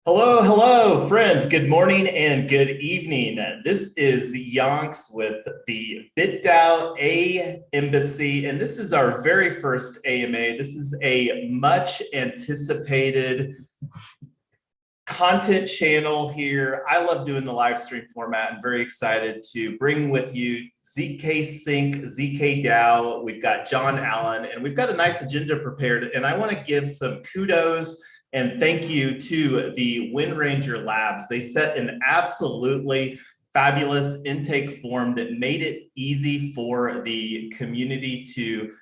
Hello, hello, friends. Good morning and good evening. This is Yonks with the BitDAO Embassy, and this is our very first AMA. This is a much anticipated content channel here. I love doing the live stream format and very excited to bring with you zkDAO. We've got Jon Allen, and we've got a nice agenda prepared, and I want to give some kudos and thank you to the Wind Ranger Labs. They set an absolutely fabulous intake form that made it easy for the community to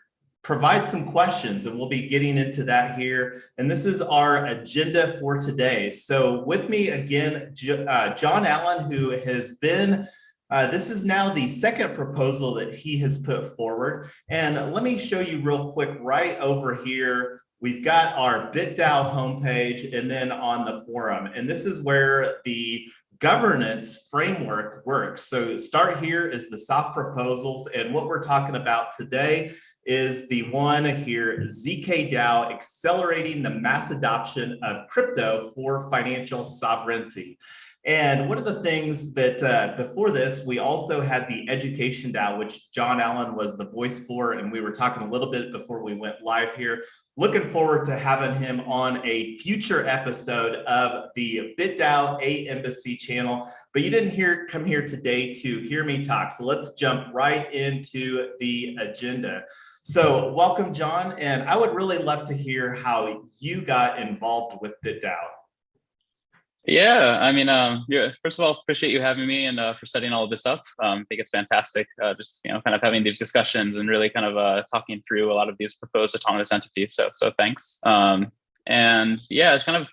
provide some questions, and we'll be getting into that here. And this is our agenda for today. So with me again, Jon Allen, who has been this is now the second proposal that he has put forward. And let me show you real quick right over here. We've got our BitDAO homepage and then on the forum. And this is where the governance framework works. So start here is the soft proposals. And what we're talking about today is the one here, zkDAO, accelerating the mass adoption of crypto for financial sovereignty. And one of the things that before this, we also had the Education DAO, which Jon Allen was the voice for, and we were talking a little bit before we went live here. Looking forward to having him on a future episode of the BitDAO Embassy channel. But you didn't come here today to hear me talk, so let's jump right into the agenda. So welcome, Jon, and I would really love to hear how you got involved with BitDAO. Yeah, I mean, first of all, appreciate you having me and for setting all of this up. I think it's fantastic, just kind of having these discussions and really kind of talking through a lot of these proposed autonomous entities. So thanks. And yeah, it's kind of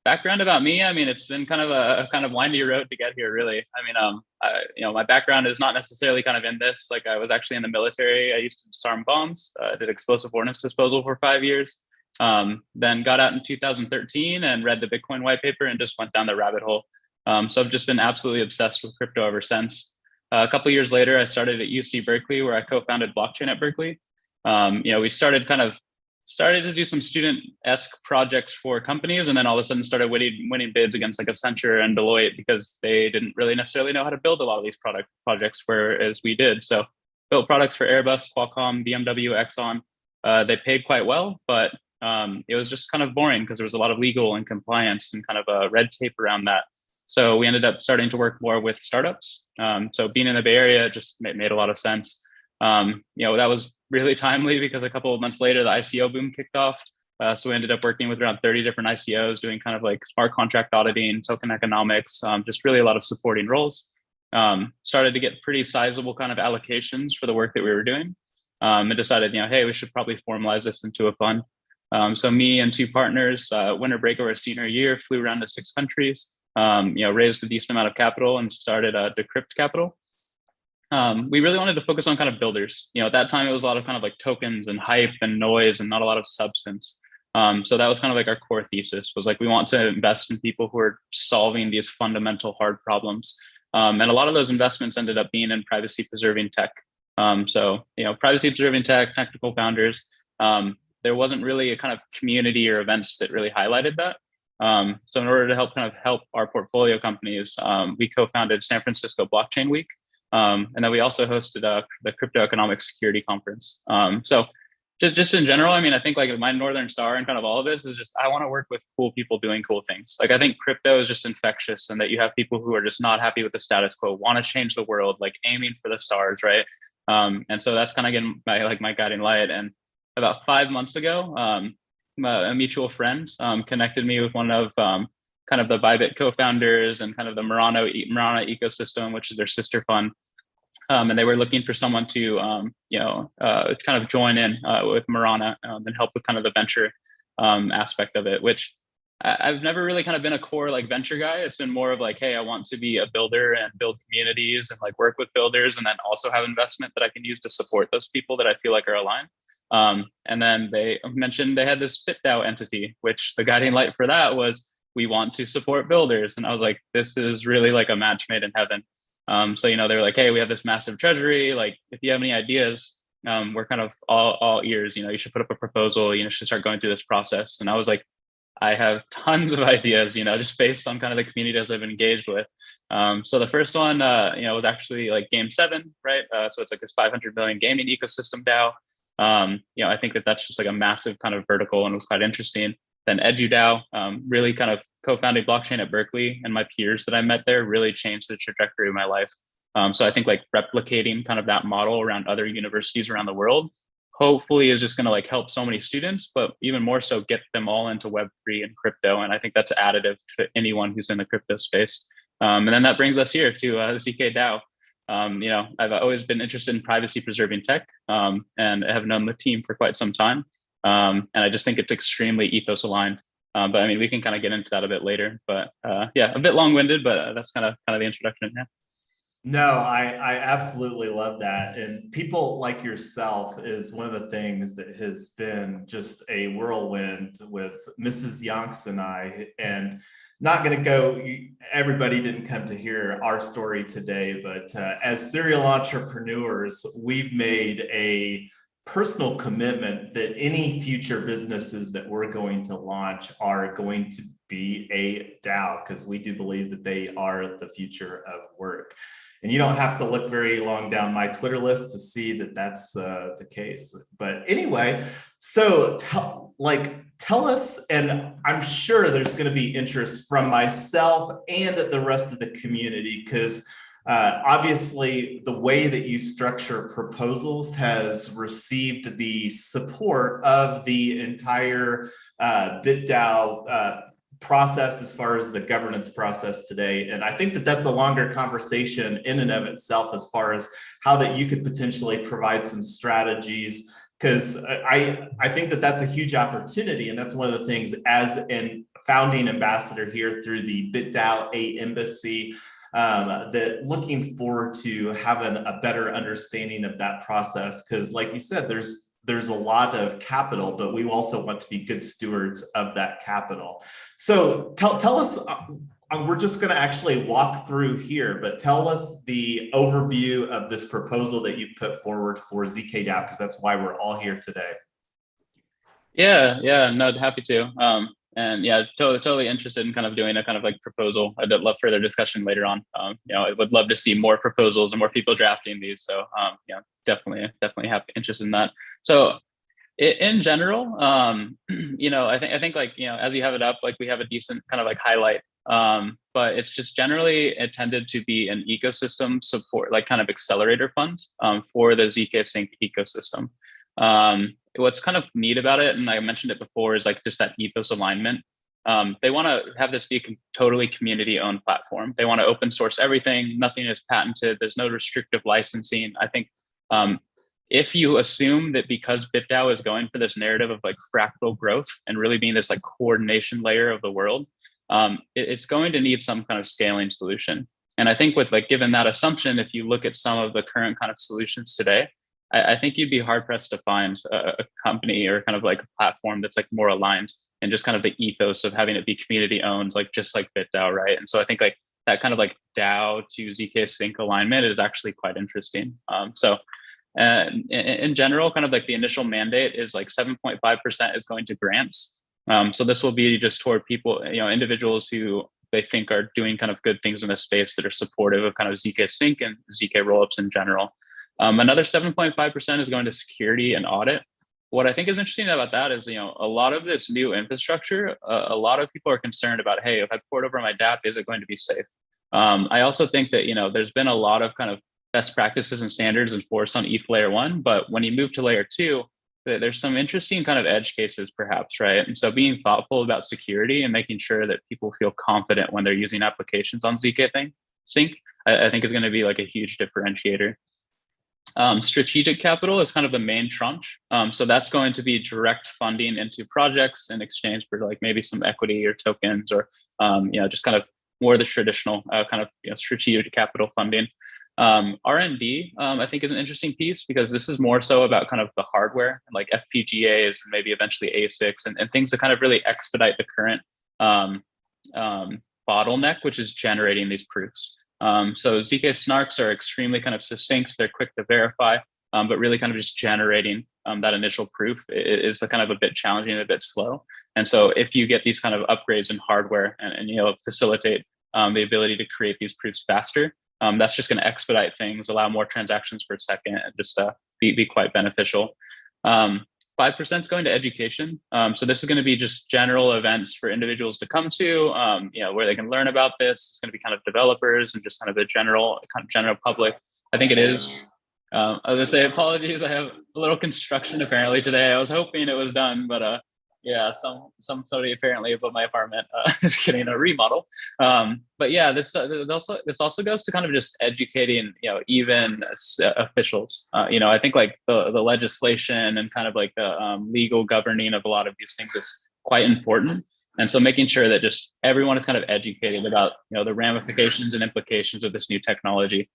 background about me. I mean, it's been kind of a kind of windy road to get here, really. I mean, my background is not necessarily kind of in this. Like, I was actually in the military. I used to disarm bombs. I did explosive ordnance disposal for 5 years. Then got out in 2013 and read the Bitcoin white paper and just went down the rabbit hole. So I've just been absolutely obsessed with crypto ever since. A couple of years later, I started at UC Berkeley, where I co-founded blockchain at Berkeley. We started to do some student-esque projects for companies, and then all of a sudden started winning bids against like Accenture and Deloitte because they didn't really necessarily know how to build a lot of these projects, whereas we did. So built products for Airbus, Qualcomm, BMW, Exxon. They paid quite well, but it was just kind of boring because there was a lot of legal and compliance and kind of red tape around that. So we ended up starting to work more with startups. So being in the Bay Area just made a lot of sense. That was really timely because a couple of months later, the ICO boom kicked off. So we ended up working with around 30 different ICOs, doing kind of like smart contract auditing, token economics, just really a lot of supporting roles. Started to get pretty sizable kind of allocations for the work that we were doing, and decided, hey, we should probably formalize this into a fund. So me and two partners, winter break of our senior year, flew around to 6 countries, raised a decent amount of capital and started Decrypt Capital. We really wanted to focus on kind of builders. At that time, it was a lot of kind of like tokens and hype and noise and not a lot of substance. So that was kind of like our core thesis, was like, we want to invest in people who are solving these fundamental hard problems. And a lot of those investments ended up being in privacy preserving tech. Privacy preserving tech, technical founders. There wasn't really a kind of community or events that really highlighted that. So in order to help our portfolio companies, we co-founded San Francisco Blockchain Week. And then we also hosted the Crypto Economic Security Conference. So just in general, I mean, I think like my Northern Star and kind of all of this is just, I want to work with cool people doing cool things. Like, I think crypto is just infectious, and that you have people who are just not happy with the status quo, want to change the world, like aiming for the stars, right? And so that's kind of again my guiding light. And about 5 months ago, a mutual friend connected me with one of kind of the Bybit co-founders and kind of the Mirana ecosystem, which is their sister fund. And they were looking for someone to, kind of join in with Mirana and help with kind of the venture aspect of it, which I've never really kind of been a core like venture guy. It's been more of like, hey, I want to be a builder and build communities and like work with builders, and then also have investment that I can use to support those people that I feel like are aligned. And then they mentioned they had this BitDAO entity, which the guiding light for that was, we want to support builders. And I was like, this is really like a match made in heaven. So, they were like, hey, we have this massive treasury. Like, if you have any ideas, we're kind of all ears. You should put up a proposal. You should start going through this process. And I was like, I have tons of ideas, just based on kind of the communities I've been engaged with. So the first one, was actually like Game 7, right? So it's like this 500 million gaming ecosystem DAO. I think that's just like a massive kind of vertical and was quite interesting. Then EduDAO, really kind of co-founding blockchain at Berkeley, and my peers that I met there really changed the trajectory of my life. So I think like replicating kind of that model around other universities around the world, hopefully is just going to like help so many students, but even more so get them all into Web3 and crypto. And I think that's additive to anyone who's in the crypto space. And then that brings us here to zkDAO. I've always been interested in privacy preserving tech, and I have known the team for quite some time. And I just think it's extremely ethos aligned. But I mean, we can kind of get into that a bit later. But yeah, a bit long winded, but that's kind of the introduction. Yeah. No, I absolutely love that. And people like yourself is one of the things that has been just a whirlwind with Mrs. Yonks and I. And not going to go, everybody didn't come to hear our story today, but as serial entrepreneurs, we've made a personal commitment that any future businesses that we're going to launch are going to be a DAO, because we do believe that they are the future of work. And you don't have to look very long down my Twitter list to see that that's the case. But anyway, so tell us, and I'm sure there's going to be interest from myself and the rest of the community, because obviously the way that you structure proposals has received the support of the entire BitDAO process as far as the governance process today. And I think that that's a longer conversation in and of itself as far as how that you could potentially provide some strategies, because I think that that's a huge opportunity. And that's one of the things as a founding ambassador here through the BitDAO Æmbassy, that looking forward to having a better understanding of that process. Because like you said, there's a lot of capital, but we also want to be good stewards of that capital. So tell us, we're just going to actually walk through here, but tell us the overview of this proposal that you put forward for zkDAO, because that's why we're all here today. Yeah, no, happy to. And yeah, totally interested in kind of doing a kind of like proposal. I'd love further discussion later on. I would love to see more proposals and more people drafting these. So definitely have interest in that. So in general, I think like, as you have it up, like we have a decent kind of like highlight, but it's just generally intended to be an ecosystem support, like kind of accelerator fund for the zk Sync ecosystem. What's kind of neat about it, and I mentioned it before, is like just that ethos alignment. They want to have this be a totally community-owned platform. They want to open source everything. Nothing is patented. There's no restrictive licensing. I think if you assume that because BitDAO is going for this narrative of like fractal growth and really being this like coordination layer of the world, it's going to need some kind of scaling solution. And I think with like, given that assumption, if you look at some of the current kind of solutions today, I think you'd be hard pressed to find a company or kind of like a platform that's like more aligned and just kind of the ethos of having it be community owned, like just like BitDAO, right? And so I think like that kind of like DAO to zk Sync alignment is actually quite interesting. In general, kind of like the initial mandate is like 7.5% is going to grants. So this will be just toward people, individuals who they think are doing kind of good things in this space that are supportive of kind of zk Sync and zk rollups in general. Another 7.5% is going to security and audit. What I think is interesting about that is, a lot of this new infrastructure, a lot of people are concerned about, hey, if I port over my dApp, is it going to be safe? I also think that, there's been a lot of kind of best practices and standards enforced on ETH layer 1, but when you move to layer 2, there's some interesting kind of edge cases perhaps, right? And so being thoughtful about security and making sure that people feel confident when they're using applications on zk Sync, I think is going to be like a huge differentiator. Strategic capital is kind of the main tranche. So that's going to be direct funding into projects in exchange for like maybe some equity or tokens or, just kind of more the traditional kind of strategic capital funding. R&D, I think is an interesting piece because this is more so about kind of the hardware and like FPGAs and maybe eventually ASICs and things to kind of really expedite the current bottleneck, which is generating these proofs. So zk snarks are extremely kind of succinct. They're quick to verify, but really kind of just generating that initial proof is a kind of a bit challenging and a bit slow. And so if you get these kind of upgrades in hardware and facilitate the ability to create these proofs faster, that's just going to expedite things, allow more transactions per second, and just be quite beneficial. 5% is going to education. So this is going to be just general events for individuals to come to, where they can learn about this. It's going to be kind of developers and just kind of the general public. I think it is. I was gonna say apologies. I have a little construction apparently today. I was hoping it was done, but yeah, somebody apparently above my apartment is getting a remodel. But yeah, this also goes to kind of just educating, even officials. I think like the legislation and kind of like the legal governing of a lot of these things is quite important. And so making sure that just everyone is kind of educated about, the ramifications and implications of this new technology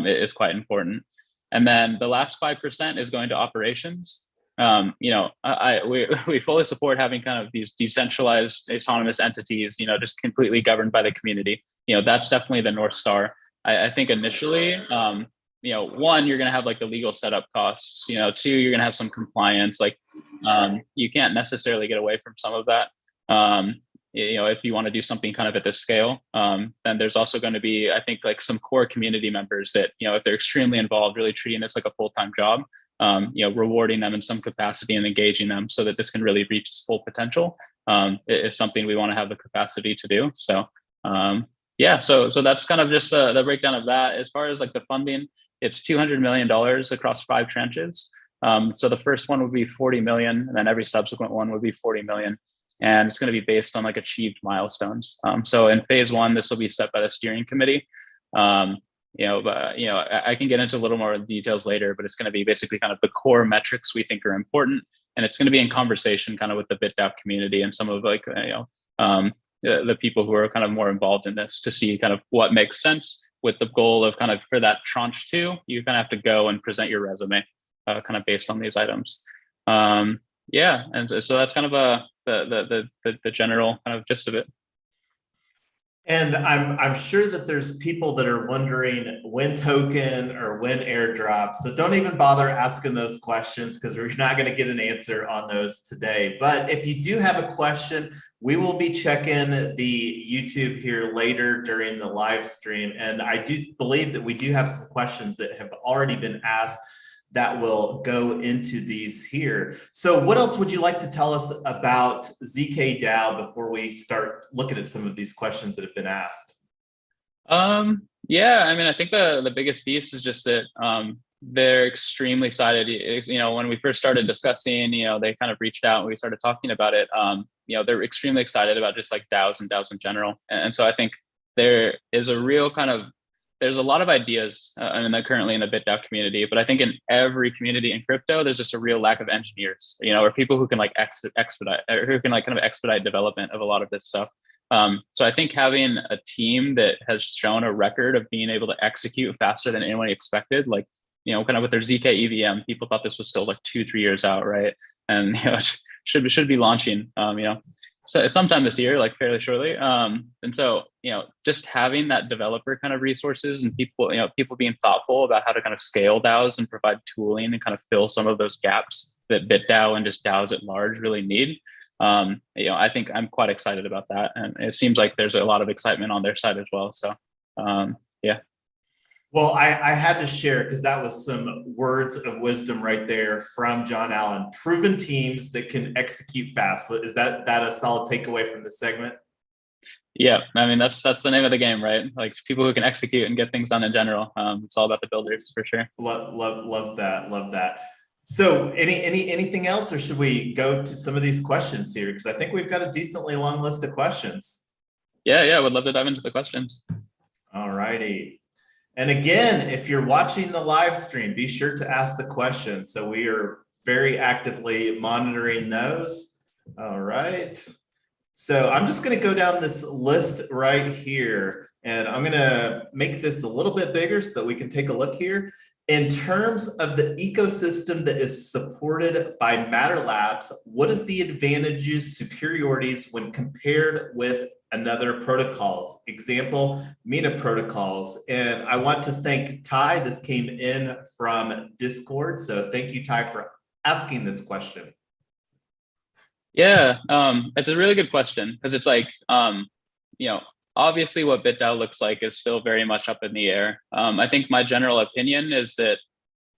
is quite important. And then the last 5% is going to operations. We fully support having kind of these decentralized autonomous entities, just completely governed by the community. That's definitely the North Star. I think initially, one, you're going to have like the legal setup costs, two, you're going to have some compliance, like you can't necessarily get away from some of that. If you want to do something kind of at this scale, then there's also going to be, I think, like some core community members that, if they're extremely involved, really treating this like a full-time job, rewarding them in some capacity and engaging them so that this can really reach its full potential is something we want to have the capacity to do. So, so that's kind of just the breakdown of that. As far as like the funding, it's $200 million across 5 tranches. So the first one would be 40 million, and then every subsequent one would be 40 million. And it's going to be based on like achieved milestones. So in phase 1, this will be set by the steering committee. I can get into a little more details later, but it's going to be basically kind of the core metrics we think are important. And it's going to be in conversation kind of with the BitDAO community and some of like, the people who are kind of more involved in this to see kind of what makes sense, with the goal of kind of for that tranche 2, you kind of have to go and present your resume kind of based on these items. And so that's kind of the general kind of gist of it. And I'm sure that there's people that are wondering when token or when airdrop. So don't even bother asking those questions, because we're not going to get an answer on those today. But if you do have a question, we will be checking the YouTube here later during the live stream. And I do believe that we do have some questions that have already been asked that will go into these here. So what else would you like to tell us about zkDAO before we start looking at some of these questions that have been asked? Yeah, I mean, I think the biggest piece is just that they're extremely excited. When we first started discussing, they kind of reached out and we started talking about it. They're extremely excited about just like DAOs and DAOs in general. And so I think there is a real kind of, there's a lot of ideas currently in the BitDAO community, but I think in every community in crypto, there's just a real lack of engineers, or people who can like expedite, or who can like kind of expedite development of a lot of this stuff. So I think having a team that has shown a record of being able to execute faster than anyone expected, like, kind of with their ZK EVM, people thought this was still like 2-3 years out, right? And should be launching, so sometime this year, like fairly shortly. And so, just having that developer kind of resources and people, people being thoughtful about how to kind of scale DAOs and provide tooling and kind of fill some of those gaps that BitDAO and just DAOs at large really need. I think I'm quite excited about that. And it seems like there's a lot of excitement on their side as well. So, yeah. Well, I had to share, because that was some words of wisdom right there from Jon Allen. Proven teams that can execute fast. But is that a solid takeaway from this segment? Yeah, I mean, that's the name of the game, right? Like people who can execute and get things done in general. It's all about the builders for sure. Love that. So anything else, or should we go to some of these questions here? Because I think we've got a decently long list of questions. Yeah, I would love to dive into the questions. All righty. And again, if you're watching the live stream, be sure to ask the questions. So we are very actively monitoring those. All right. So I'm just going to go down this list right here, and I'm going to make this a little bit bigger so that we can take a look here. In terms of the ecosystem that is supported by MatterLabs, what is the advantages, superiorities when compared with another protocols? Example, Meta protocols. And I want to thank Ty. This came in from Discord. So thank you, Ty, for asking this question? Yeah, it's a really good question because it's like, obviously what BitDAO looks like is still very much up in the air. I think my general opinion is that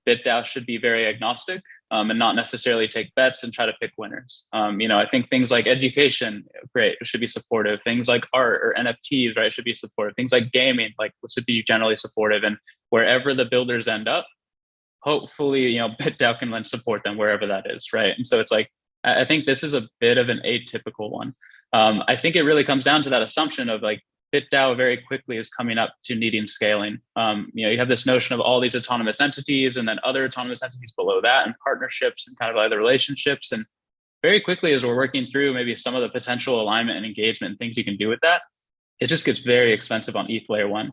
BitDAO should be very agnostic and not necessarily take bets and try to pick winners. I think things like education, great, it should be supportive. Things like art or NFTs, right, should be supportive. Things like gaming, like should be generally supportive. And wherever the builders end up, hopefully, BitDAO can then support them wherever that is, right? And so it's like, I think this is a bit of an atypical one. I think it really comes down to that assumption of like BitDAO very quickly is coming up to needing scaling. You have this notion of all these autonomous entities and then other autonomous entities below that and partnerships and kind of other relationships. And very quickly, as we're working through maybe some of the potential alignment and engagement and things you can do with that, it just gets very expensive on ETH layer one.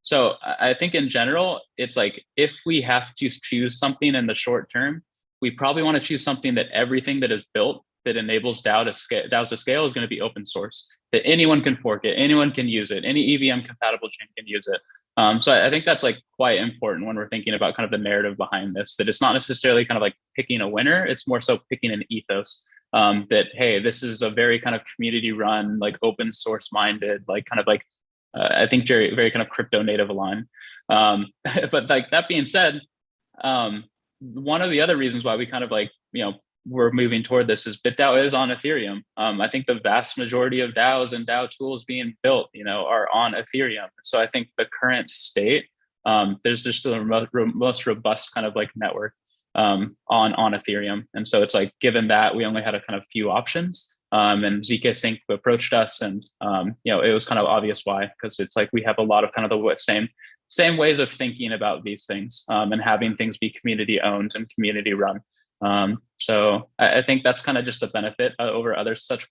So I think in general, it's like, if we have to choose something in the short term, we probably want to choose something that everything that is built that enables DAOs to scale is going to be open source, that anyone can fork it, anyone can use it, any EVM compatible chain can use it. So I think that's like quite important when we're thinking about kind of the narrative behind this, that it's not necessarily kind of like picking a winner, it's more so picking an ethos. That, hey, this is a very kind of community run, like open source minded, like kind of like, I think very, very kind of crypto native aligned. But like that being said, one of the other reasons why we kind of like, we're moving toward this is BitDAO is on Ethereum. I think the vast majority of DAOs and DAO tools being built, are on Ethereum. So I think the current state, there's just the most robust kind of like network on Ethereum. And so it's like, given that we only had a kind of few options, and zkSync approached us, and it was kind of obvious why, because it's like we have a lot of kind of the same ways of thinking about these things, and having things be community owned and community run. So I think that's kind of just a benefit over other such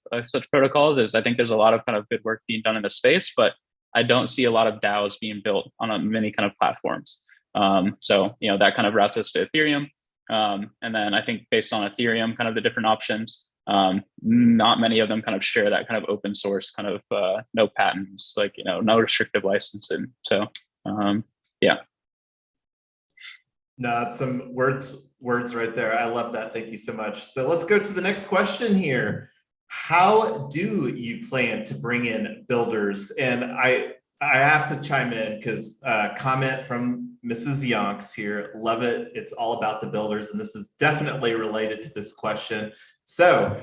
protocols. Is I think there's a lot of kind of good work being done in the space, but I don't see a lot of DAOs being built on many kind of platforms. So that kind of routes us to Ethereum, and then I think based on Ethereum, kind of the different options. Not many of them kind of share that kind of open source kind of no patents, like no restrictive licensing. So yeah. No, that's some words right there. I love that. Thank you so much. So let's go to the next question here. How do you plan to bring in builders? And I have to chime in because comment from Mrs. Yonks here. Love it. It's all about the builders. And this is definitely related to this question. So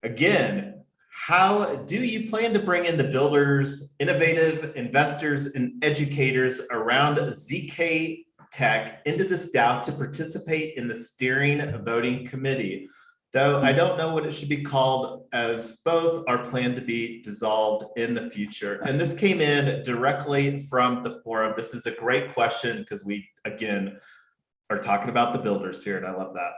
again, how do you plan to bring in the builders, innovative investors, and educators around zk Tech into this DAO to participate in the steering voting committee? Though I don't know what it should be called, as both are planned to be dissolved in the future. And this came in directly from the forum. This is a great question because we, again, are talking about the builders here, and I love that.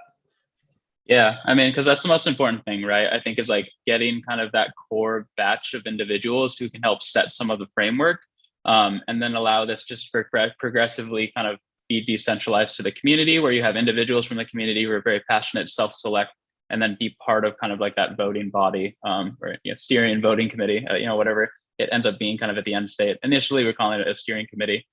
Yeah, I mean, because that's the most important thing, right? I think is like getting kind of that core batch of individuals who can help set some of the framework, and then allow this just for progressively kind of be decentralized to the community, where you have individuals from the community who are very passionate, self-select, and then be part of kind of like that voting body, or steering voting committee, whatever it ends up being kind of at the end state. Initially, we're calling it a steering committee.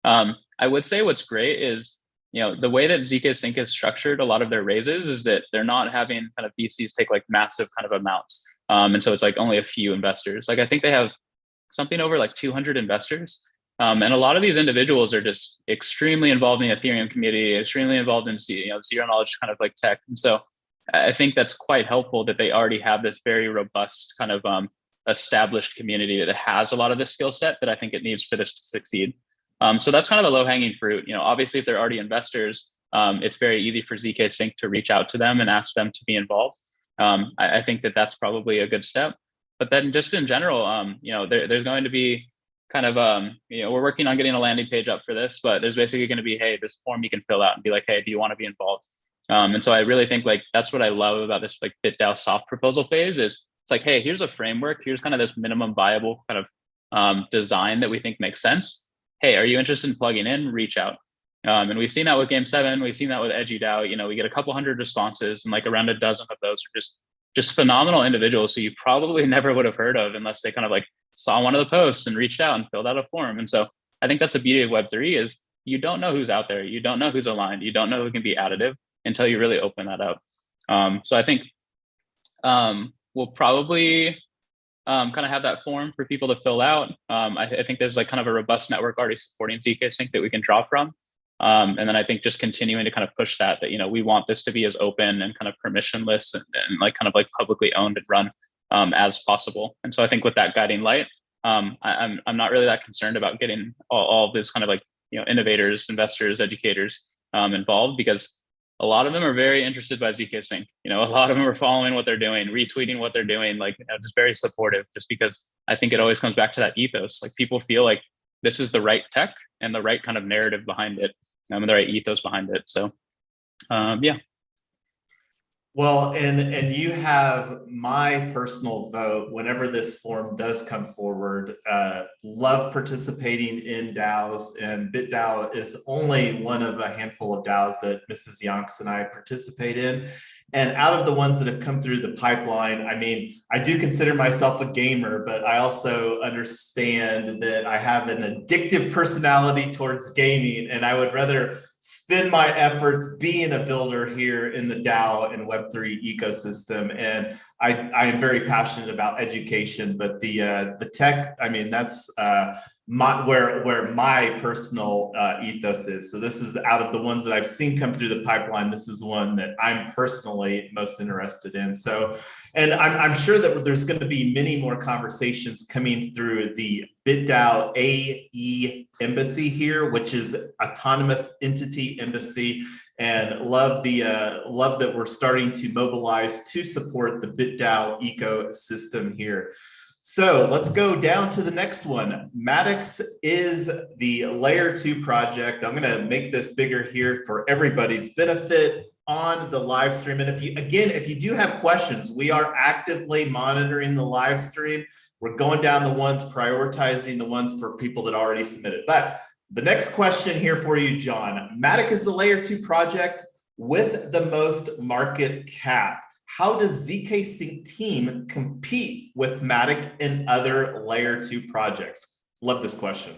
I would say what's great is, the way that zkSync is structured, a lot of their raises is that they're not having kind of VCs take like massive kind of amounts. And so it's like only a few investors. Like I think they have something over like 200 investors. And a lot of these individuals are just extremely involved in the Ethereum community, extremely involved in zero knowledge kind of like tech. And so I think that's quite helpful that they already have this very robust kind of established community that has a lot of the skill set that I think it needs for this to succeed. So that's kind of the low hanging fruit. Obviously, if they're already investors, it's very easy for zkSync to reach out to them and ask them to be involved. I think that that's probably a good step. But then just in general, there's going to be kind of, we're working on getting a landing page up for this, but there's basically going to be, hey, this form you can fill out and be like, hey, do you want to be involved? And so I really think like that's what I love about this like BitDAO soft proposal phase is it's like, hey, here's a framework. Here's kind of this minimum viable kind of design that we think makes sense. Hey, are you interested in plugging in? Reach out. And we've seen that with Game 7. We've seen that with EduDAO. We get a couple hundred responses, and like around a dozen of those are just phenomenal individuals who you probably never would have heard of unless they kind of like saw one of the posts and reached out and filled out a form. And so I think that's the beauty of Web3 is you don't know who's out there. You don't know who's aligned. You don't know who can be additive. until you really open that up. So I think we'll probably kind of have that form for people to fill out. I think there's like kind of a robust network already supporting zk Sync that we can draw from. And then I think just continuing to kind of push that, we want this to be as open and kind of permissionless and like kind of like publicly owned and run as possible. And so I think with that guiding light, I'm not really that concerned about getting all of this kind of like, innovators, investors, educators involved, because a lot of them are very interested by zk Sync. A lot of them are following what they're doing, retweeting what they're doing, like, just very supportive, just because I think it always comes back to that ethos. Like, people feel like this is the right tech and the right kind of narrative behind it, and the right ethos behind it. So, yeah. Well, and you have my personal vote whenever this form does come forward. Love participating in DAOs, and BitDAO is only one of a handful of DAOs that Mrs. Yonks and I participate in. And out of the ones that have come through the pipeline, I mean, I do consider myself a gamer, but I also understand that I have an addictive personality towards gaming, and I would rather spend my efforts being a builder here in the DAO and Web3 ecosystem. And I am very passionate about education, but the tech, I mean, that's where my personal ethos is. So this is, out of the ones that I've seen come through the pipeline, this is one that I'm personally most interested in. So, and I'm sure that there's going to be many more conversations coming through the BitDAO Æmbassy here, which is Autonomous Entity Embassy, and love that we're starting to mobilize to support the BitDAO ecosystem here. So let's go down to the next one. Maddox is the layer 2 project. I'm going to make this bigger here for everybody's benefit on the live stream. And if you do have questions, we are actively monitoring the live stream. We're going down the ones, prioritizing the ones for people that already submitted. But the next question here for you, John. Maddox is the layer 2 project with the most market cap. How does zk Sync team compete with Matic and other layer 2 projects? Love this question.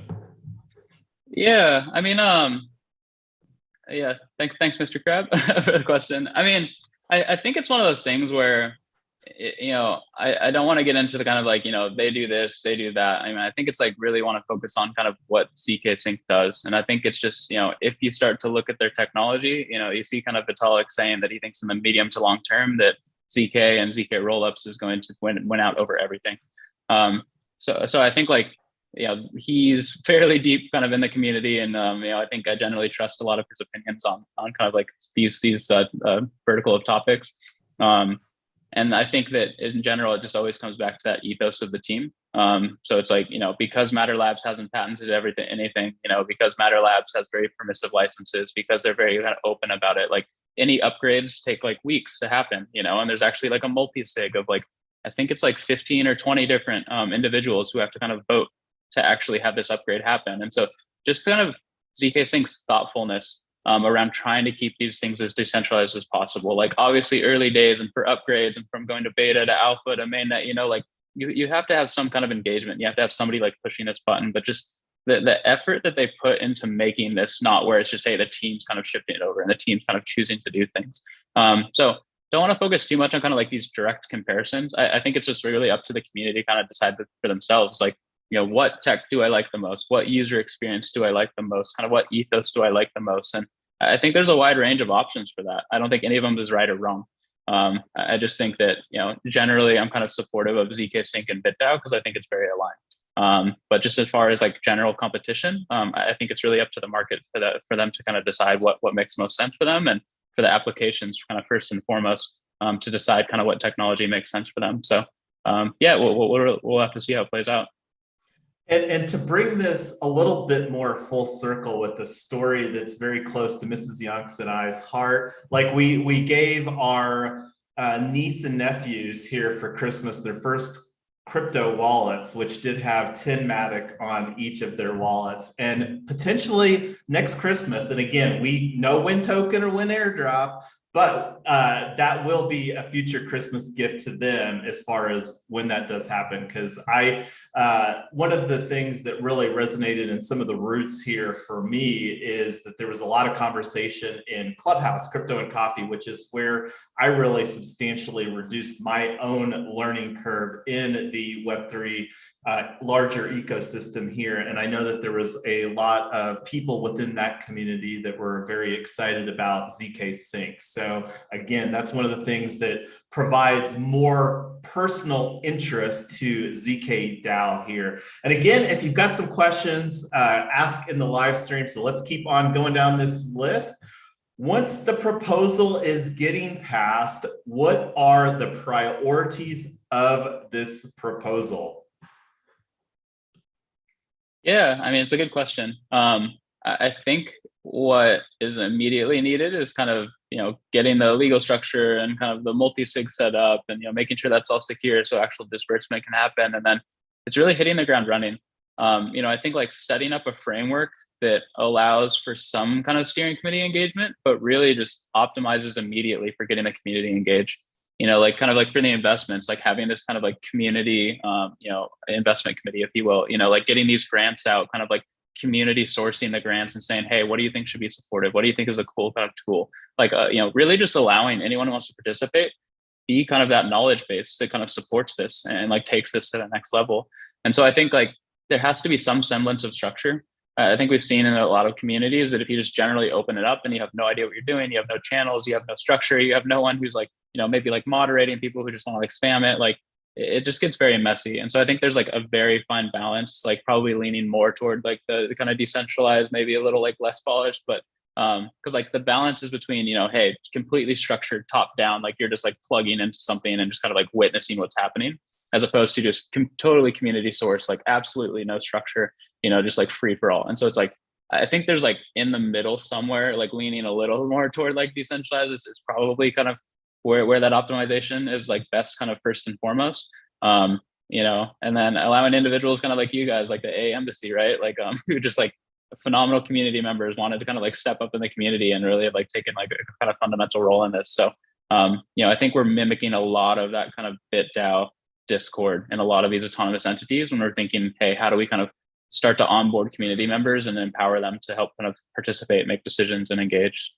Yeah, I mean, yeah, thanks, Mr. Crab, for the question. I mean, I think it's one of those things where, I don't want to get into the kind of like, they do this, they do that. I mean, I think it's like really want to focus on kind of what zk Sync does. And I think it's just, if you start to look at their technology, you see kind of Vitalik saying that he thinks in the medium to long term that zk and zk rollups is going to win out over everything. So I think like, he's fairly deep kind of in the community, and I think I generally trust a lot of his opinions on kind of like these vertical of topics. And I think that in general, it just always comes back to that ethos of the team. So it's like, because MatterLabs hasn't patented anything, because MatterLabs has very permissive licenses, because they're very kind of open about it. Like, any upgrades take like weeks to happen, and there's actually like a multi-sig of like, I think it's like 15 or 20 different individuals who have to kind of vote to actually have this upgrade happen. And so just kind of zk Sync's thoughtfulness around trying to keep these things as decentralized as possible. Like, obviously early days and for upgrades and from going to beta to alpha to mainnet, like you have to have some kind of engagement. You have to have somebody like pushing this button, but just the effort that they put into making this, not where it's just, hey, the team's kind of shifting it over and the team's kind of choosing to do things. So don't want to focus too much on kind of like these direct comparisons. I think it's just really up to the community to kind of decide for themselves, like, what tech do I like the most? What user experience do I like the most? Kind of what ethos do I like the most? And I think there's a wide range of options for that. I don't think any of them is right or wrong. I just think that, generally I'm kind of supportive of zk Sync and BitDAO because I think it's very aligned. But just as far as like general competition, I think it's really up to the market for them to kind of decide what makes most sense for them, and for the applications kind of first and foremost to decide kind of what technology makes sense for them. So yeah, we'll have to see how it plays out. And to bring this a little bit more full circle with a story that's very close to Mrs. Yonks and I's heart, like we gave our niece and nephews here for Christmas their first crypto wallets, which did have 10 Matic on each of their wallets. And potentially next Christmas, and again, we no win token or win airdrop, But that will be a future Christmas gift to them as far as when that does happen. Because one of the things that really resonated in some of the roots here for me is that there was a lot of conversation in Clubhouse, Crypto and Coffee, which is where I really substantially reduced my own learning curve in the Web3 larger ecosystem here. And I know that there was a lot of people within that community that were very excited about zk Sync. So again, that's one of the things that provides more personal interest to zkDAO here. And again, if you've got some questions, ask in the live stream. So let's keep on going down this list. Once the proposal is getting passed, what are the priorities of this proposal? Yeah, I mean, it's a good question. I think what is immediately needed is kind of, getting the legal structure and kind of the multi-sig set up and, making sure that's all secure so actual disbursement can happen. And then it's really hitting the ground running. I think like setting up a framework that allows for some kind of steering committee engagement, but really just optimizes immediately for getting the community engaged. Like kind of like for the investments, like having this kind of like community, investment committee, if you will, like getting these grants out, kind of like community sourcing the grants and saying, hey, what do you think should be supported? What do you think is a cool kind of tool? Like, really just allowing anyone who wants to participate, be kind of that knowledge base that kind of supports this and like takes this to the next level. And so I think like there has to be some semblance of structure. I think we've seen in a lot of communities that if you just generally open it up and you have no idea what you're doing, you have no channels, you have no structure, you have no one who's like, maybe like moderating people who just want to like spam it, like it just gets very messy. And so I think there's like a very fine balance, like probably leaning more toward like the kind of decentralized, maybe a little like less polished, but because like the balance is between, hey, completely structured top down, like you're just like plugging into something and just kind of like witnessing what's happening, as opposed to just totally community source, like absolutely no structure, just like free for all. And so it's like, I think there's like in the middle somewhere, like leaning a little more toward like decentralized is probably kind of where that optimization is like best kind of first and foremost. And then allowing individuals kind of like you guys, like the A Embassy, right? Like who just like phenomenal community members wanted to kind of like step up in the community and really have like taken like a kind of fundamental role in this. So I think we're mimicking a lot of that kind of BitDAO Discord and a lot of these autonomous entities when we're thinking, hey, how do we kind of start to onboard community members and empower them to help kind of participate, make decisions, and engage?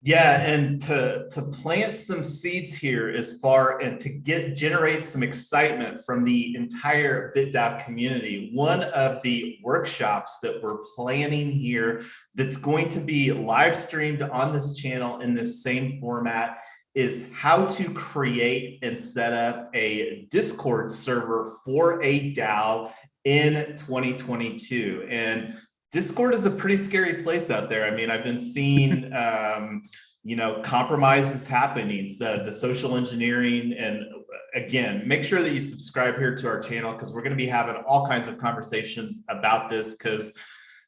Yeah, and to plant some seeds here as far and to generate some excitement from the entire BitDAO community, one of the workshops that we're planning here that's going to be live streamed on this channel in this same format is how to create and set up a Discord server for a DAO in 2022. And Discord is a pretty scary place out there. I mean, I've been seeing, compromises happening, the social engineering. And again, make sure that you subscribe here to our channel because we're going to be having all kinds of conversations about this because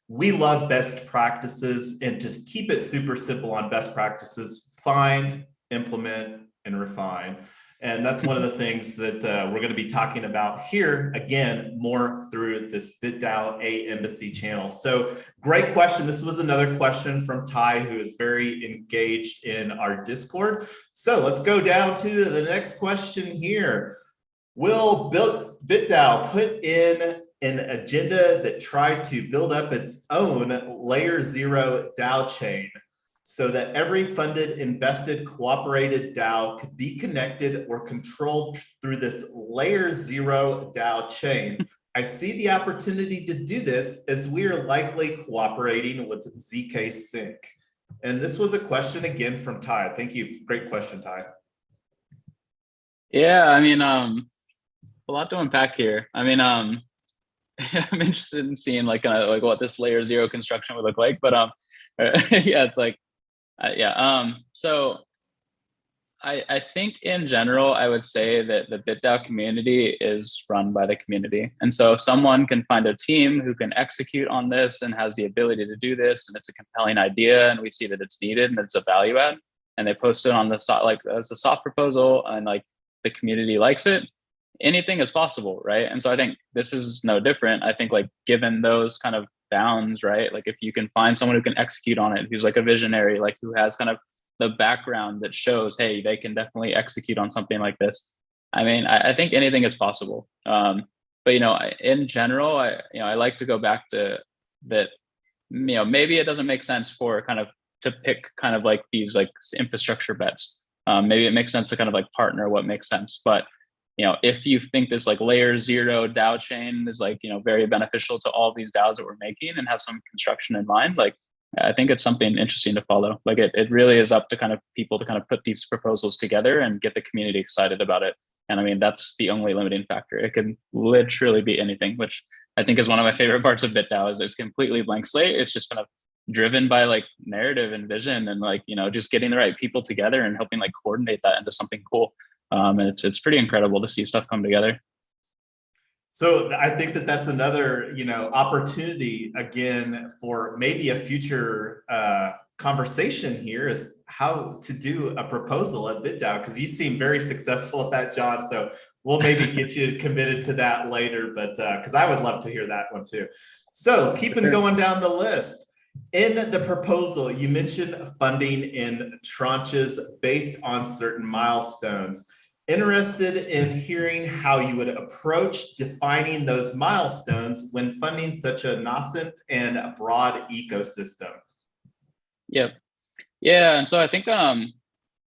we love best practices. And to keep it super simple on best practices, find, implement, and refine. And that's one of the things that we're going to be talking about here, again, more through this BitDAO Æmbassy channel. So great question. This was another question from Ty, who is very engaged in our Discord. So let's go down to the next question here. Will BitDAO put in an agenda that tried to build up its own layer 0 DAO chain, so that every funded, invested, cooperated DAO could be connected or controlled through this layer 0 DAO chain? I see the opportunity to do this as we are likely cooperating with zk Sync. And this was a question again from Ty. Thank you. Great question, Ty. Yeah, I mean, a lot to unpack here. I mean, I'm interested in seeing like what this layer 0 construction would look like, but yeah, it's like, so I think in general, I would say that the BitDAO community is run by the community. And so if someone can find a team who can execute on this and has the ability to do this, and it's a compelling idea and we see that it's needed and it's a value add, and they post it on the like as a soft proposal and like the community likes it, anything is possible, right? And so I think this is no different. I think like given those kind of bounds, right? Like if you can find someone who can execute on it, who's like a visionary, like who has kind of the background that shows, hey, they can definitely execute on something like this. I mean, I think anything is possible. But in general, I like to go back to that. Maybe it doesn't make sense for kind of to pick kind of like these like infrastructure bets. Maybe it makes sense to kind of like partner what makes sense. But if you think this like layer 0 DAO chain is like very beneficial to all these DAOs that we're making and have some construction in mind, like I think it's something interesting to follow. Like it really is up to kind of people to kind of put these proposals together and get the community excited about it. And I mean, that's the only limiting factor. It can literally be anything, which I think is one of my favorite parts of BitDAO is it's completely blank slate. It's just kind of driven by like narrative and vision and like, just getting the right people together and helping like coordinate that into something cool. And it's pretty incredible to see stuff come together. So I think that that's another, opportunity again for maybe a future conversation here is how to do a proposal at BitDAO, because you seem very successful at that, Jon. So we'll maybe get you committed to that later, but because I would love to hear that one too. So keeping going down the list. In the proposal, you mentioned funding in tranches based on certain milestones. Interested in hearing how you would approach defining those milestones when funding such a nascent and broad ecosystem. Yep. Yeah. And so I think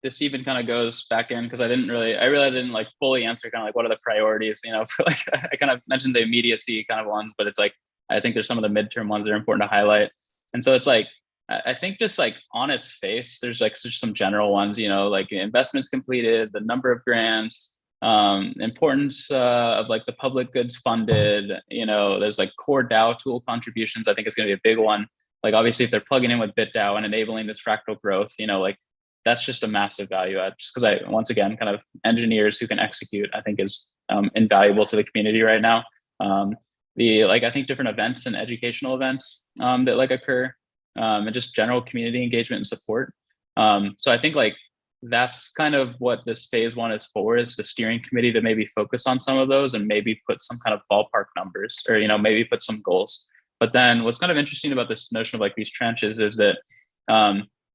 this even kind of goes back in because I really didn't like fully answer kind of like what are the priorities, for like I kind of mentioned the immediacy kind of ones, but it's like I think there's some of the midterm ones that are important to highlight. And so it's like I think just like on its face, there's like just some general ones, like investments completed, the number of grants, importance of like the public goods funded, there's like core DAO tool contributions. I think it's going to be a big one. Like obviously if they're plugging in with BitDAO and enabling this fractal growth, like that's just a massive value add just because once again, kind of engineers who can execute, I think is invaluable to the community right now. I think different events and educational events that like occur. And just general community engagement and support. So I think like that's kind of what this phase 1 is for, is the steering committee to maybe focus on some of those and maybe put some kind of ballpark numbers or, maybe put some goals. But then what's kind of interesting about this notion of like these tranches is that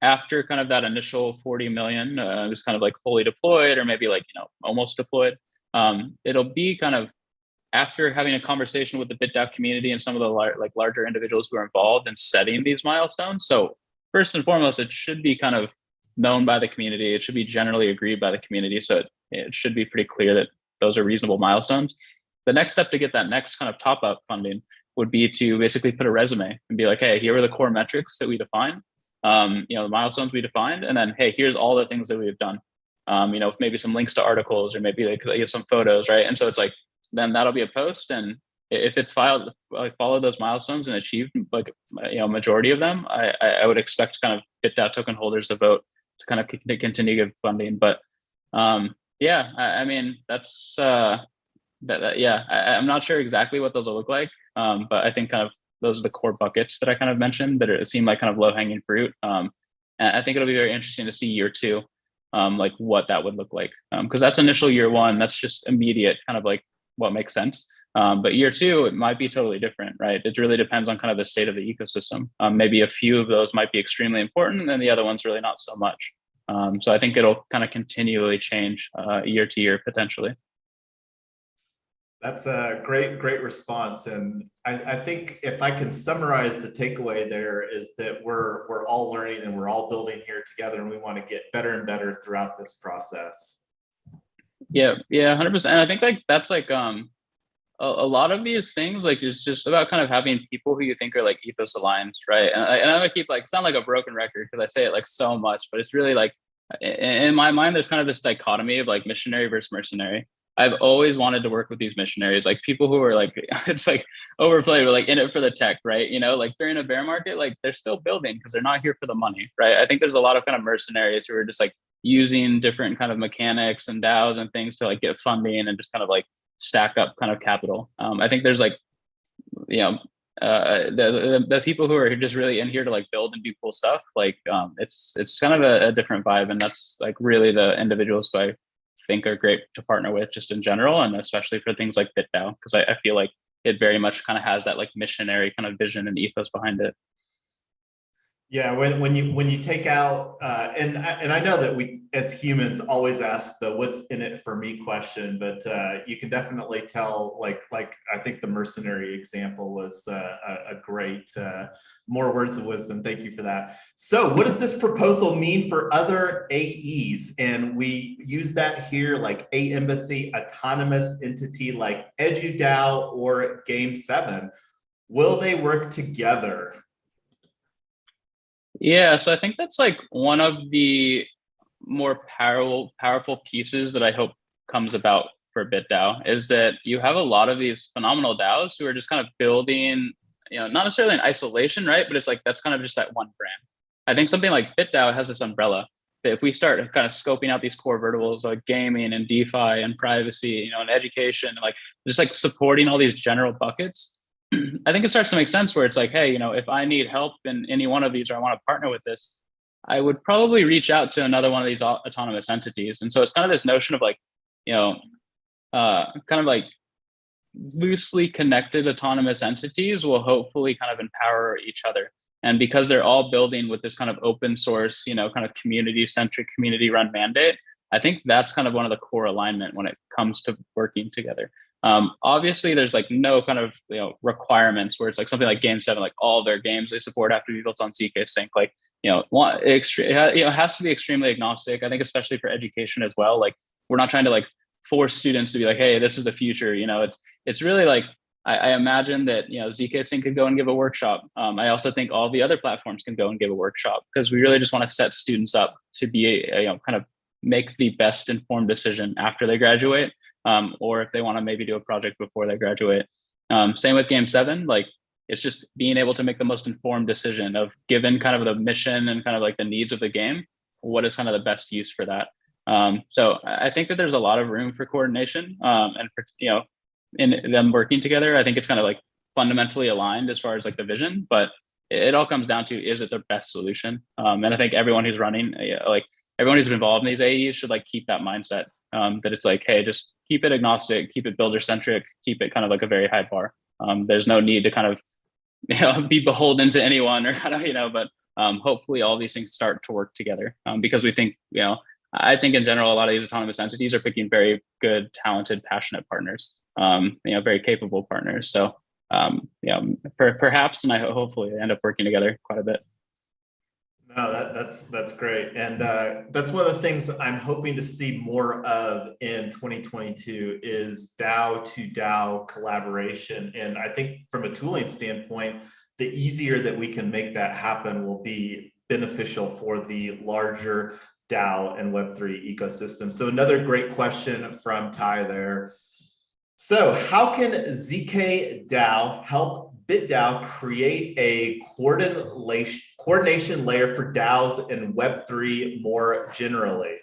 after kind of that initial 40 million is kind of like fully deployed or maybe like, almost deployed, it'll be kind of after having a conversation with the BitDAO community and some of the larger individuals who are involved in setting these milestones. So first and foremost, it should be kind of known by the community. It should be generally agreed by the community. So it should be pretty clear that those are reasonable milestones. The next step to get that next kind of top up funding would be to basically put a resume and be like, hey, here are the core metrics that we define, the milestones we defined. And then, hey, here's all the things that we've done. Maybe some links to articles or maybe like some photos, right? And so it's like, then that'll be a post, and if it's filed, like follow those milestones and achieve like majority of them, I would expect kind of BitDAO token holders to vote to kind of continue to give funding. But yeah, I mean that's yeah, I'm not sure exactly what those will look like, but I think kind of those are the core buckets that I kind of mentioned that seem like kind of low hanging fruit. And I think it'll be very interesting to see year 2, like what that would look like, because that's initial year 1, that's just immediate kind of like what makes sense. But year 2, it might be totally different, right? It really depends on kind of the state of the ecosystem. Maybe a few of those might be extremely important and the other ones really not so much. So I think it'll kind of continually change year to year potentially. That's a great response. And I think if I can summarize the takeaway there is that we're all learning and we're all building here together, and we want to get better and better throughout this process. Yeah, 100%. And I think like that's like a lot of these things, like it's just about kind of having people who you think are like ethos aligned, right? And I'm gonna keep like sound like a broken record because I say it like so much, but it's really like in my mind there's kind of this dichotomy of like missionary versus mercenary. I've always wanted to work with these missionaries, like people who are like, it's like overplayed, but like in it for the tech, right? Like during a bear market, like they're still building because they're not here for the money, right? I think there's a lot of kind of mercenaries who are just like using different kind of mechanics and DAOs and things to like get funding and just kind of like stack up kind of capital. I think there's like, the people who are just really in here to like build and do cool stuff. Like it's kind of a different vibe, and that's like really the individuals who I think are great to partner with just in general, and especially for things like BitDAO, because I feel like it very much kind of has that like missionary kind of vision and ethos behind it. Yeah, when you take out and I know that we as humans always ask the "what's in it for me" question, but you can definitely tell. Like I think the mercenary example was a great more words of wisdom. Thank you for that. So, what does this proposal mean for other AEs? And we use that here, like A Embassy, autonomous entity like EduDAO or Game7. Will they work together? Yeah, so I think that's like one of the more powerful pieces that I hope comes about for BitDAO is that you have a lot of these phenomenal DAOs who are just kind of building, not necessarily in isolation, right? But it's like that's kind of just that one brand. I think something like BitDAO has this umbrella that if we start kind of scoping out these core verticals like gaming and DeFi and privacy, and education, and like just like supporting all these general buckets, I think it starts to make sense where it's like, hey, if I need help in any one of these or I want to partner with this, I would probably reach out to another one of these autonomous entities. And so it's kind of this notion of like, kind of like loosely connected autonomous entities will hopefully kind of empower each other. And because they're all building with this kind of open source, kind of community centric, community run mandate, I think that's kind of one of the core alignment when it comes to working together. Obviously, there's like no kind of requirements where it's like something like Game7, like all their games they support have to be built on zk Sync. Like it has to be extremely agnostic. I think especially for education as well. Like we're not trying to like force students to be like, hey, this is the future. It's really like I imagine that zk Sync could go and give a workshop. I also think all the other platforms can go and give a workshop because we really just want to set students up to be kind of make the best informed decision after they graduate. Or if they want to maybe do a project before they graduate. Same with Game7, like it's just being able to make the most informed decision of given kind of the mission and kind of like the needs of the game, what is kind of the best use for that. So I think that there's a lot of room for coordination and for, in them working together. I think it's kind of like fundamentally aligned as far as like the vision, but it all comes down to, is it the best solution? And I think everyone who's running, like everyone who's involved in these AEs should like keep that mindset. That it's like, hey, just keep it agnostic, keep it builder centric, keep it kind of like a very high bar. There's no need to kind of be beholden to anyone or kind of but hopefully all these things start to work together because we think I think in general a lot of these autonomous entities are picking very good, talented, passionate partners, very capable partners. So perhaps, and I hopefully end up working together quite a bit. No, that's great. And that's one of the things I'm hoping to see more of in 2022 is DAO to DAO collaboration. And I think from a tooling standpoint, the easier that we can make that happen will be beneficial for the larger DAO and Web3 ecosystem. So another great question from Ty there. So how can zkDAO help BitDAO create a coordination layer for DAOs and Web3 more generally?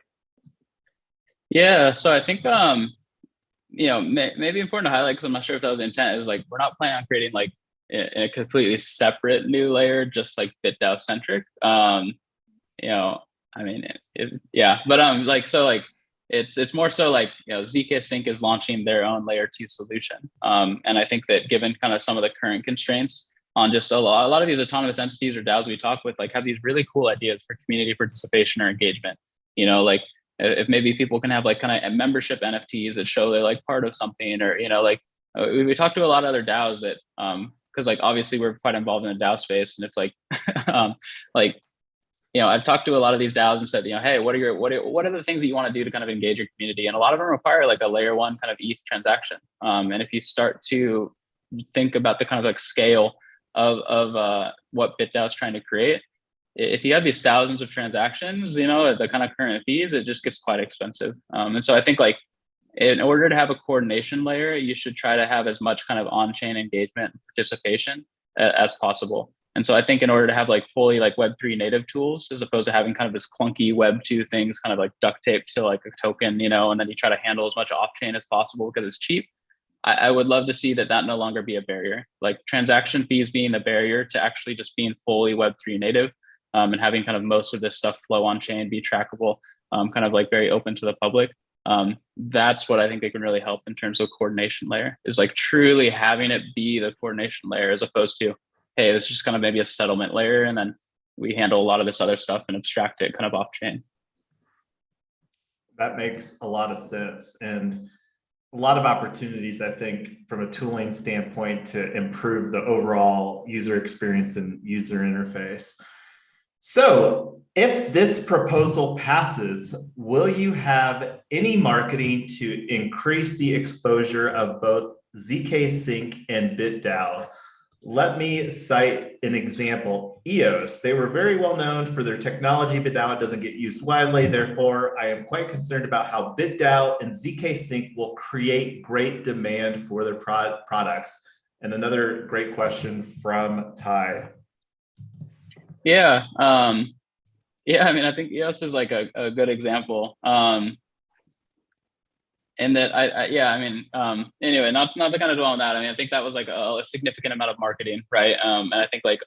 Yeah, so I think maybe important to highlight, because I'm not sure if that was the intent, is like we're not planning on creating like a completely separate new layer, just like BitDAO centric. It's more so like zk Sync is launching their own layer 2 solution, and I think that given kind of some of the current constraints on just a lot of these autonomous entities or DAOs we talk with, like have these really cool ideas for community participation or engagement. Like if maybe people can have like kind of membership NFTs that show they're like part of something, or we talked to a lot of other DAOs that because like obviously we're quite involved in the DAO space, and it's like I've talked to a lot of these DAOs and said, hey, what are the things that you want to do to kind of engage your community? And a lot of them require like a layer 1 kind of ETH transaction. And if you start to think about the kind of like scale of what BitDAO is trying to create, if you have these thousands of transactions, at the kind of current fees, it just gets quite expensive. And so I think like in order to have a coordination layer, you should try to have as much kind of on-chain engagement and participation as possible. And so I think in order to have like fully like Web3 native tools, as opposed to having kind of this clunky Web2 things kind of like duct taped to like a token, and then you try to handle as much off-chain as possible because it's cheap. I would love to see that no longer be a barrier, like transaction fees being a barrier to actually just being fully Web3 native, and having kind of most of this stuff flow on chain, be trackable, kind of like very open to the public. That's what I think they can really help in terms of coordination layer, is like truly having it be the coordination layer as opposed to, hey, it's just kind of maybe a settlement layer. And then we handle a lot of this other stuff and abstract it kind of off chain. That makes a lot of sense, and a lot of opportunities, I think, from a tooling standpoint to improve the overall user experience and user interface. So if this proposal passes, will you have any marketing to increase the exposure of both zkSync and BitDAO? Let me cite an example. EOS, they were very well known for their technology, but now it doesn't get used widely. Therefore, I am quite concerned about how BitDAO and zkSync will create great demand for their products. And another great question from Ty. Yeah, yeah. I mean, I think EOS is like a good example. And that anyway, not to kind of dwell on that. I mean, I think that was like a significant amount of marketing, right? And I think like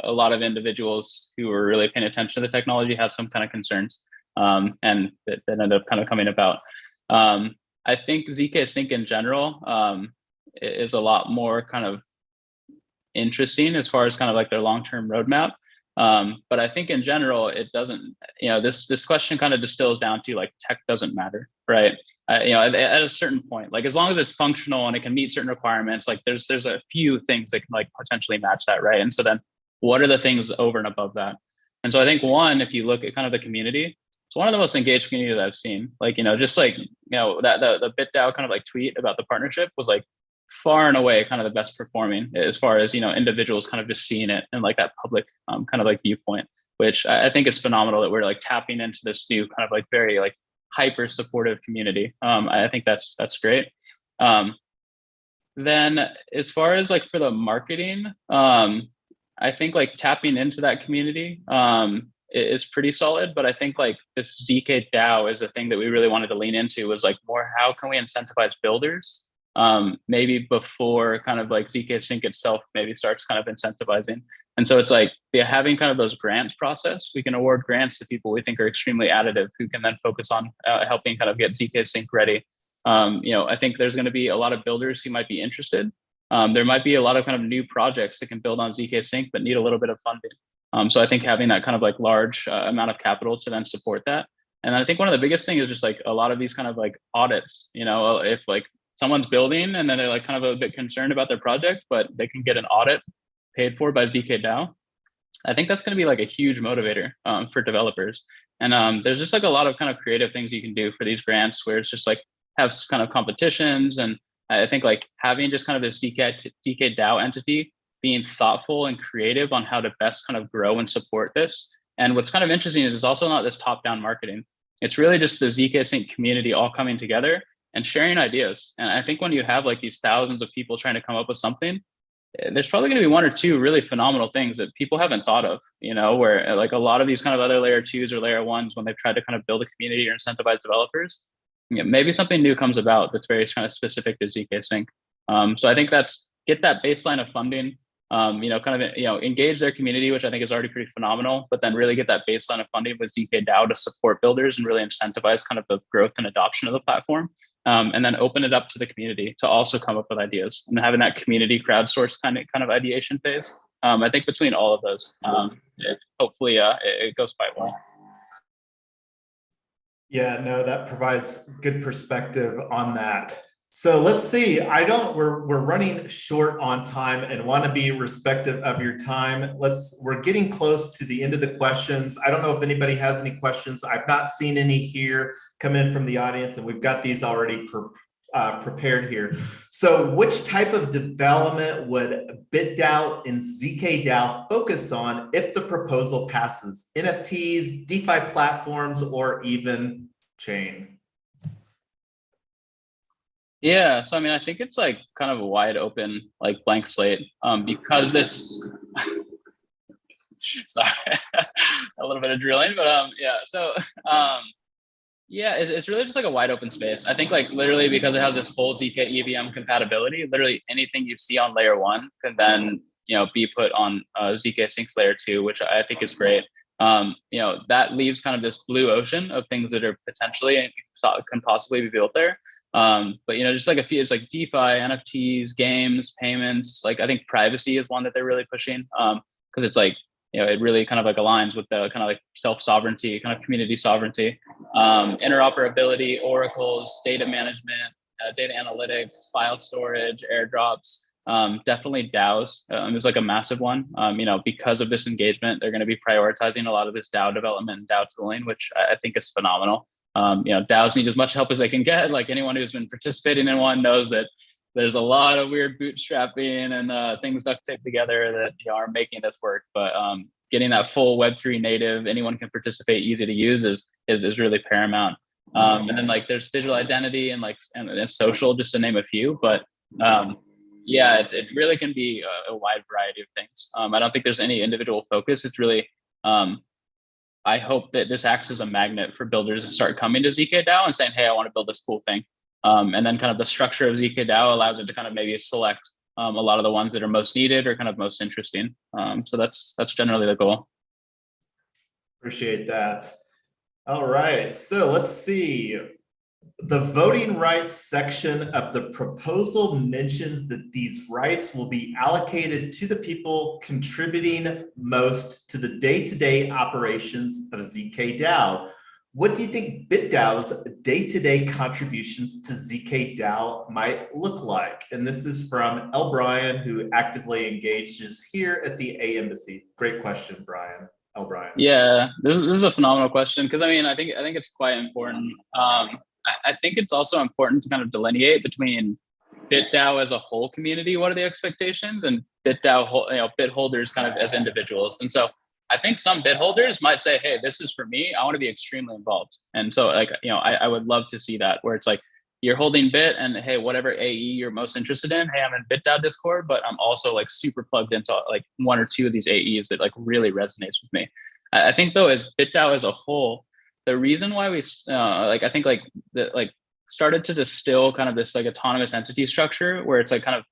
a lot of individuals who were really paying attention to the technology had some kind of concerns, and that ended up kind of coming about. I think zkSync in general is a lot more kind of interesting as far as kind of like their long-term roadmap. But I think in general, it doesn't, this question kind of distills down to like tech doesn't matter, right? At a certain point, like as long as it's functional and it can meet certain requirements, like there's a few things that can like potentially match that, right? And so then what are the things over and above that? And so I think one, if you look at kind of the community, it's one of the most engaged community that I've seen. Like, just like, that the BitDAO kind of like tweet about the partnership was like far and away kind of the best performing as far as, individuals kind of just seeing it and like that public kind of like viewpoint, which I think is phenomenal that we're like tapping into this new kind of like very like hyper supportive community. I think that's great. Then as far as like for the marketing, I think like tapping into that community is pretty solid, but I think like this zkDAO is the thing that we really wanted to lean into, was like more, how can we incentivize builders maybe before kind of like zkSync itself maybe starts kind of incentivizing. And so it's like having kind of those grants process, we can award grants to people we think are extremely additive, who can then focus on helping kind of get zkSync ready. I think there's going to be a lot of builders who might be interested. There might be a lot of kind of new projects that can build on zkSync but need a little bit of funding. So I think having that kind of like large amount of capital to then support that. And I think one of the biggest things is just like a lot of these kind of like audits, if like someone's building and then they're like kind of a bit concerned about their project, but they can get an audit paid for by zkDAO. I think that's going to be like a huge motivator for developers. And there's just like a lot of kind of creative things you can do for these grants, where it's just like have kind of competitions. And I think like having just kind of this zkDAO entity being thoughtful and creative on how to best kind of grow and support this. And what's kind of interesting is it's also not this top-down marketing. It's really just the zkSync community all coming together and sharing ideas. And I think when you have like these thousands of people trying to come up with something, there's probably going to be one or two really phenomenal things that people haven't thought of, where like a lot of these kind of other layer 2s or layer 1s, when they've tried to kind of build a community or incentivize developers, maybe something new comes about that's very kind of specific to zkSync. So I think that's get that baseline of funding, engage their community, which I think is already pretty phenomenal, but then really get that baseline of funding with zkDAO to support builders and really incentivize kind of the growth and adoption of the platform. And then open it up to the community to also come up with ideas, and having that community crowdsource kind of ideation phase. I think between all of those, hopefully it goes quite well. Yeah, no, that provides good perspective on that. So let's see. We're running short on time and want to be respectful of your time. We're getting close to the end of the questions. I don't know if anybody has any questions. I've not seen any here come in from the audience, and we've got these already prepared here. So which type of development would BitDAO and zkDAO focus on if the proposal passes? NFTs, DeFi platforms, or even chain? Yeah, so I mean, I think it's like kind of a wide open, like blank slate, because this, sorry, a little bit of drilling, but it's really just like a wide open space. I think like literally because it has this full zk EVM compatibility, literally anything you see on layer 1 can then be put on zkSync's layer 2, which I think is great. That leaves kind of this blue ocean of things that are potentially can possibly be built there. But just like a few, it's like DeFi, NFTs, games, payments. Like I think privacy is one that they're really pushing, because it's like it really kind of like aligns with the kind of like self-sovereignty, kind of community sovereignty, interoperability, oracles, data management, data analytics, file storage, airdrops, definitely DAOs is like a massive one. Because of this engagement, they're going to be prioritizing a lot of this DAO development and DAO tooling, which I think is phenomenal. DAOs need as much help as they can get. Like anyone who's been participating in one knows that there's a lot of weird bootstrapping and things duct taped together that are making this work. But getting that full Web3 native, anyone can participate, easy to use is really paramount. And then like there's digital identity and social, just to name a few. But it really can be a wide variety of things. I don't think there's any individual focus. It's really I hope that this acts as a magnet for builders to start coming to zkDAO and saying, hey, I want to build this cool thing. And then kind of the structure of zkDAO allows it to kind of maybe select a lot of the ones that are most needed or kind of most interesting. So that's generally the goal. Appreciate that. All right, so let's see. The voting rights section of the proposal mentions that these rights will be allocated to the people contributing most to the day-to-day operations of zkDAO. What do you think BitDAO's day-to-day contributions to zkDAO might look like? And this is from L. Brian, who actively engages here at the A Embassy. Great question, Brian. L. Brian. Yeah, this is a phenomenal question because I think it's quite important. I think it's also important to kind of delineate between BitDAO as a whole community, what are the expectations, and BitDAO, bit holders kind of as individuals. And so I think some bit holders might say, hey, this is for me, I want to be extremely involved. And so I would love to see that, where it's like you're holding bit and hey, whatever AE you're most interested in, hey, I'm in BitDAO Discord, but I'm also like super plugged into like one or two of these AEs that like really resonates with me. I think though, as BitDAO as a whole, the reason why we started to distill kind of this like autonomous entity structure where it's like kind of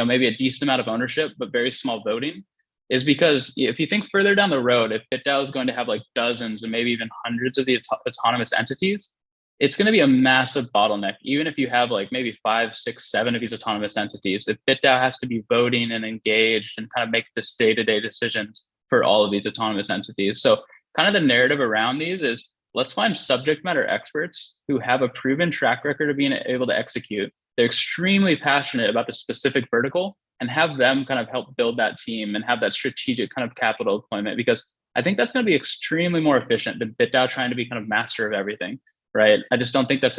maybe a decent amount of ownership but very small voting is because if you think further down the road, if BitDAO is going to have like dozens and maybe even hundreds of the autonomous entities, it's going to be a massive bottleneck. Even if you have like maybe 5, 6, 7 of these autonomous entities, if BitDAO has to be voting and engaged and kind of make this day-to-day decisions for all of these autonomous entities. So kind of the narrative around these is, let's find subject matter experts who have a proven track record of being able to execute. They're extremely passionate about the specific vertical and have them kind of help build that team and have that strategic kind of capital deployment, because I think that's going to be extremely more efficient than BitDAO trying to be kind of master of everything, right? I just don't think that's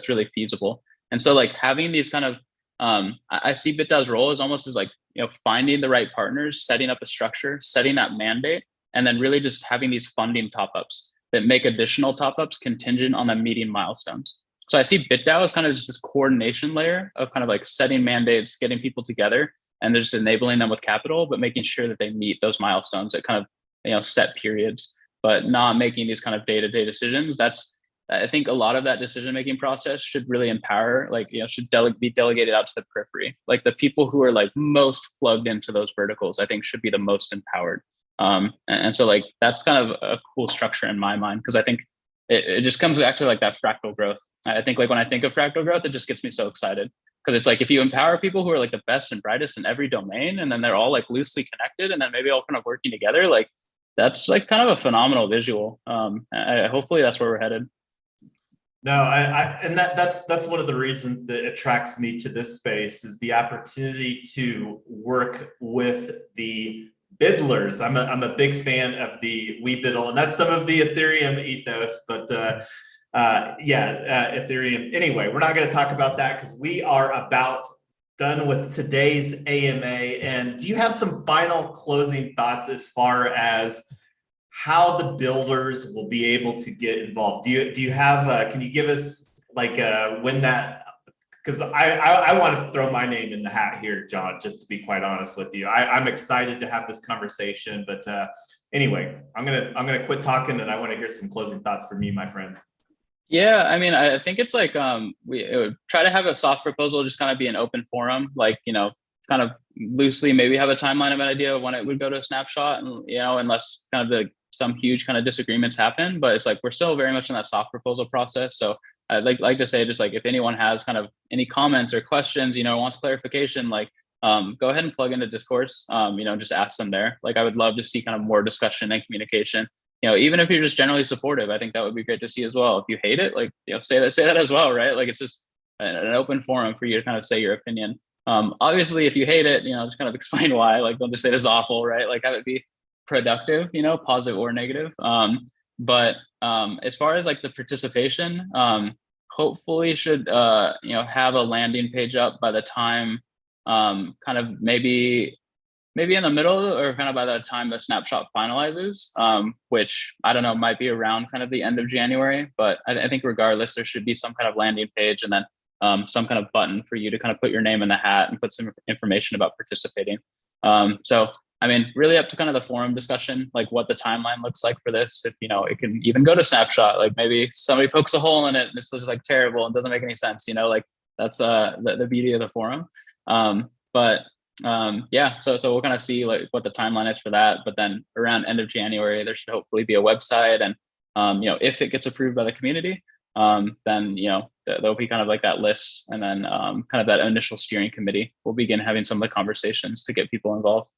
really feasible. And so like having these kind of, I see BitDAO's role as almost as like, finding the right partners, setting up a structure, setting that mandate, and then really just having these funding top-ups that make additional top-ups contingent on them meeting milestones. So I see BitDAO as kind of just this coordination layer of kind of like setting mandates, getting people together, and just enabling them with capital, but making sure that they meet those milestones at kind of, set periods, but not making these kind of day-to-day decisions. I think a lot of that decision-making process should really empower, should be delegated out to the periphery. Like the people who are like most plugged into those verticals, I think should be the most empowered. And so like, that's kind of a cool structure in my mind, because I think it just comes back to like that fractal growth. I think like when I think of fractal growth, it just gets me so excited, because it's like, if you empower people who are like the best and brightest in every domain, and then they're all like loosely connected, and then maybe all kind of working together, like that's like kind of a phenomenal visual. Hopefully that's where we're headed. No, and that's one of the reasons that attracts me to this space, is the opportunity to work with the Biddlers. I'm a big fan of the We Biddle, and that's some of the Ethereum ethos, but Ethereum. Anyway, we're not going to talk about that because we are about done with today's AMA. And do you have some final closing thoughts as far as how the builders will be able to get involved? Do you have, can you give us like when that, because I want to throw my name in the hat here, Jon, just to be quite honest with you. I'm excited to have this conversation, but anyway, I'm gonna quit talking, and I want to hear some closing thoughts from you, my friend. Yeah, I mean, I think it's like we try to have a soft proposal, just kind of be an open forum, like, kind of loosely maybe have a timeline of an idea of when it would go to a snapshot, and unless kind of some huge kind of disagreements happen. But it's like we're still very much in that soft proposal process. So I'd like to say, just like if anyone has kind of any comments or questions, wants clarification, like go ahead and plug into discourse, just ask them there. Like, I would love to see kind of more discussion and communication, even if you're just generally supportive. I think that would be great to see as well. If you hate it, like, say that as well, right? Like, it's just an open forum for you to kind of say your opinion. Obviously, if you hate it, just kind of explain why. Like, don't just say this is awful, right? Like, have it be productive, positive or negative. But as far as like the participation, hopefully should have a landing page up by the time kind of maybe in the middle, or kind of by the time the snapshot finalizes, which I don't know, might be around kind of the end of January. But I think regardless, there should be some kind of landing page, and then some kind of button for you to kind of put your name in the hat and put some information about participating. So, I mean, really up to kind of the forum discussion, like what the timeline looks like for this. If, it can even go to snapshot, like maybe somebody pokes a hole in it and this is like terrible and doesn't make any sense, like that's the beauty of the forum. Yeah, so we'll kind of see like what the timeline is for that. But then around end of January, there should hopefully be a website, and if it gets approved by the community, then there'll be kind of like that list, and then kind of that initial steering committee will begin having some of the conversations to get people involved.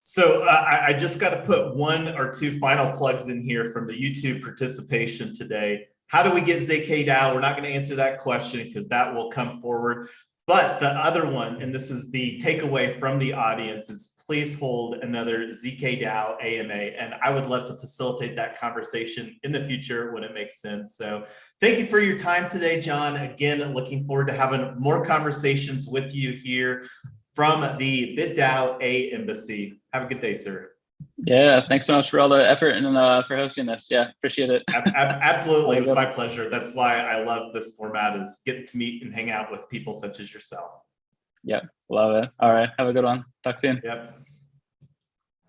So I just got to put 1 or 2 final plugs in here from the YouTube participation today. How do we get zkDAO? We're not going to answer that question because that will come forward. But the other one, and this is the takeaway from the audience, is please hold another zkDAO AMA. And I would love to facilitate that conversation in the future when it makes sense. So thank you for your time today, Jon. Again, looking forward to having more conversations with you here from the BitDAO Embassy. Have a good day, sir. Yeah, thanks so much for all the effort and for hosting this. Yeah, appreciate it. Absolutely, it was my pleasure. That's why I love this format, is getting to meet and hang out with people such as yourself. Yeah, love it. All right, have a good one. Talk soon. Yep.